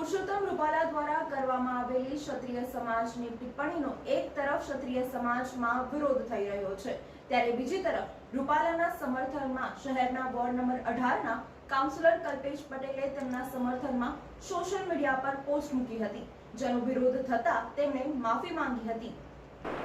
પુરુષોત્તમ રૂપાલા દ્વારા કરવામાં આવેલી ક્ષત્રિય સમાજની ટિપ્પણીનો એક તરફ ક્ષત્રિય સમાજમાં વિરોધ થઈ રહ્યો છે, ત્યારે બીજી તરફ રૂપાલાના સમર્થનમાં શહેરના વોર્ડ નંબર 18 ના કાઉન્સિલર કલ્પેશ પટેલે તેમના સમર્થનમાં સોશિયલ મીડિયા પર પોસ્ટ મૂકી હતી, જેનો વિરોધ થતા તેમણે માફી માંગી હતી।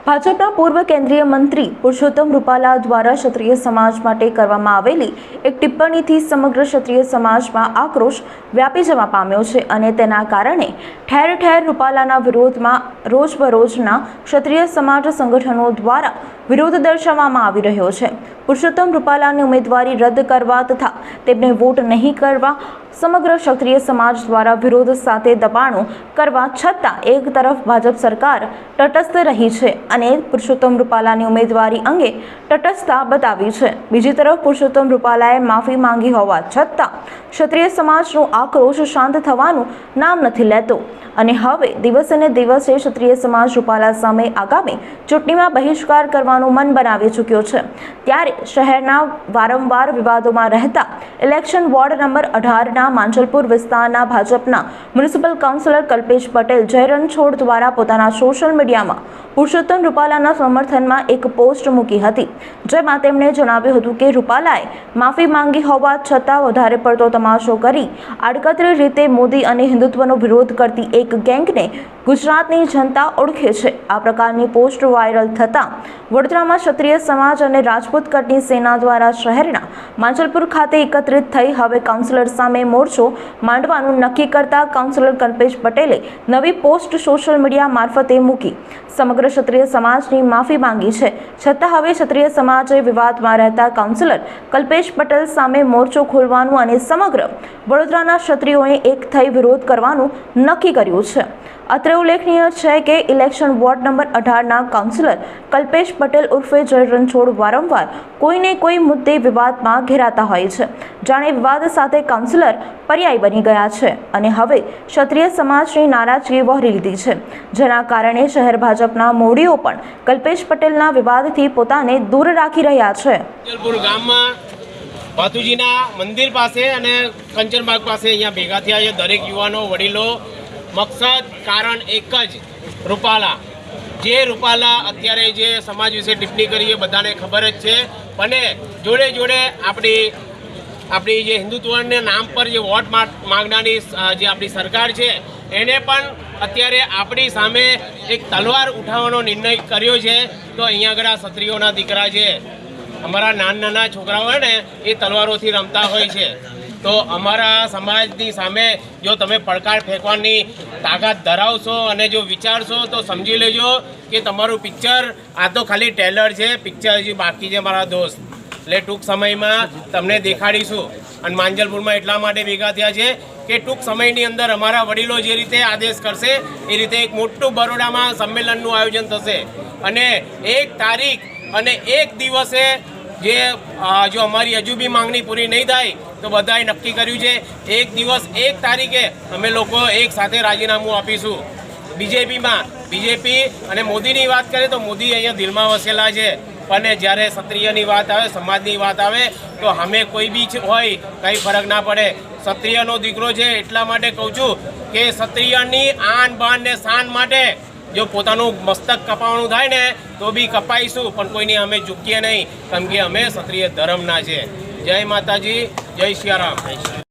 ભાજપના પૂર્વ કેન્દ્રીય મંત્રી પુરુષોત્તમ રૂપાલા દ્વારા ક્ષત્રિય સમાજ માટે કરવામાં આવેલી એક ટિપ્પણીથી સમગ્ર ક્ષત્રિય સમાજમાં આક્રોશ વ્યાપી જવા પામ્યો છે અને તેના કારણે ઠેર ઠેર રૂપાલાના વિરોધમાં રોજબરોજના ક્ષત્રિય સમાજ સંગઠનો દ્વારા વિરોધ દર્શાવવામાં આવી રહ્યો છે। પુરુષોત્તમ રૂપાલાની ઉમેદવારી રદ કરવા તથા તેમને વોટ નહીં કરવા સમગ્ર ક્ષત્રિય સમાજ દ્વારા વિરોધ સાથે દબાણો કરવા છતાં એક તરફ ભાજપ સરકાર તટસ્થ રહી છે અને પુરુષોત્તમ રૂપાલાની ઉમેદવારી અંગે તટસ્થતા બતાવી છે। બીજી તરફ પુરુષોત્તમ રૂપાલાએ માફી માંગી હોવા છતાં ક્ષત્રિય સમાજનો આક્રોશ શાંત થવાનું નામ નથી લેતો અને હવે દિવસે ને દિવસે ક્ષત્રિય સમાજ રૂપાલા સામે આગામી ચૂંટણીમાં બહિષ્કાર કરવાનું મન બનાવી ચૂક્યો છે। ત્યારે શહેરના વારંવાર વિવાદોમાં રહેતા ઇલેક્શન વોર્ડ નંબર 18 ના માંજલપુર વિસ્તારના ભાજપના મ્યુનિસિપલ કાઉન્સિલર કલ્પેશ પટેલ જય રણછોડ દ્વારા પોતાના સોશિયલ મીડિયામાં પુરુષોત્તમ રૂપાલાના સમર્થનમાં એક પોસ્ટ મૂકી હતી, જેમાં તેમણે જણાવ્યું હતું કે રૂપાલાએ માફી માંગી હોવા છતાં વધારે પડતો તમાશો કરી આડકતરી રીતે મોદી અને હિન્દુત્વનો વિરોધ કરતી એક ગેંગને ગુજરાતની જનતા ઓળખે છે। આ પ્રકારની પોસ્ટ વાયરલ થતાં વડોદરામાં ક્ષત્રિય સમાજ અને રાજપૂત કટની સેના દ્વારા શહેરના માંજલપુર ખાતે એકત્રિત થઈ હવે કાઉન્સિલર સામે મોરચો માંડવાનું નક્કી કરતા કાઉન્સિલર કલ્પેશ પટેલે નવી પોસ્ટ સોશિયલ મીડિયા મારફતે મૂકી સમગ્ર ક્ષત્રિય સમાજની માફી માંગી છે, છતાં હવે ક્ષત્રિય સમાજે વિવાદમાં રહેતા કાઉન્સિલર કલ્પેશ પટેલ સામે મોરચો ખોલવાનું અને સમગ્ર વડોદરાના ક્ષત્રિયોએ એક થઈ વિરોધ કરવાનું નક્કી કર્યું છે। અત્રે ઉલ્લેખનીય છે કે ઇલેક્શન વોર્ડ નંબર 18 ના કાઉન્સિલર કલ્પેશ પટેલ ઉર્ફે જય રણછોડ વારંવાર કોઈને કોઈ મુદ્દે વિવાદમાં ઘેરાતા હોય છે, જાણે વિવાદ સાથે કાઉન્સિલર પર્યાય બની ગયા છે અને હવે ક્ષત્રિય સમાજની નારાજગી વહોરી લીધી છે, જેના કારણે શહેર ભાજપના મોડીઓ પણ કલ્પેશ પટેલના વિવાદથી પોતાને દૂર રાખી રહ્યા છે। ભાતુજીના મંદિર પાસે અને કંચનબાગ પાસે અહીંયા ભેગા થયા છે દરેક યુવાનો વડીલો। મકસદ કારણ એક જ, રૂપાલા અત્યારે જે સમાજ વિશે ટિપ્પણી કરી એ બધાને ખબર જ છે, અને જોડે જોડે આપણી જે હિન્દુત્વના નામ પર જે વોટ માંગનારી જે આપણી સરકાર છે એને પણ અત્યારે આપણી સામે એક તલવાર ઉઠાવવાનો નિર્ણય કર્યો છે। તો અહીંયા આગળ ક્ષત્રિયોના દીકરા છે, અમારા નાના છોકરાઓ હોય ને એ તલવારોથી રમતા હોય છે, તો અમારા સમાજની સામે જો તમે પડકાર ફેંકવાની તાકાત ધરાવશો અને જો વિચારશો તો સમજી લેજો કે તમારું પિક્ચર આ તો ખાલી ટ્રેલર છે, પિક્ચર હજી બાકી છે મારા દોસ્ત, એટલે ટૂંક સમયમાં તમને દેખાડીશું। અને માંજલપુરમાં એટલા માટે ભેગા થયા છે કે ટૂંક સમયની અંદર અમારા વડીલો જે રીતે આદેશ કરશે એ રીતે એક મોટું બરોડામાં સંમેલનનું આયોજન થશે અને 1 તારીખ અને 1 દિવસે જો અમારી હજુ બી માંગણી પૂરી નહીં થાય તો બધાએ નક્કી કર્યું છે 1 દિવસ 1 તારીખે અમે લોકો એક સાથે રાજીનામું આપીશું બીજેપી અને મોદીની વાત કરીએ તો મોદી અહીંયા દિલમાં વસેલા છે, પણ જ્યારે ક્ષત્રિયની વાત આવે, સમાજની વાત આવે તો અમે કોઈ બી હોય કંઈ ફરક ના પડે। ક્ષત્રિયનો દીકરો છે એટલા માટે કહું છું કે ક્ષત્રિયની આન બાન ને શાન માટે જો પોતાનું મસ્તક કપાવવાનું થાય ને તો બી કપાઈશું, પણ કોઈની અમે ઝૂકીએ નહીં, કેમ કે અમે ક્ષત્રિય ધર્મના છે। જય માતાજી, જય સિયારામ।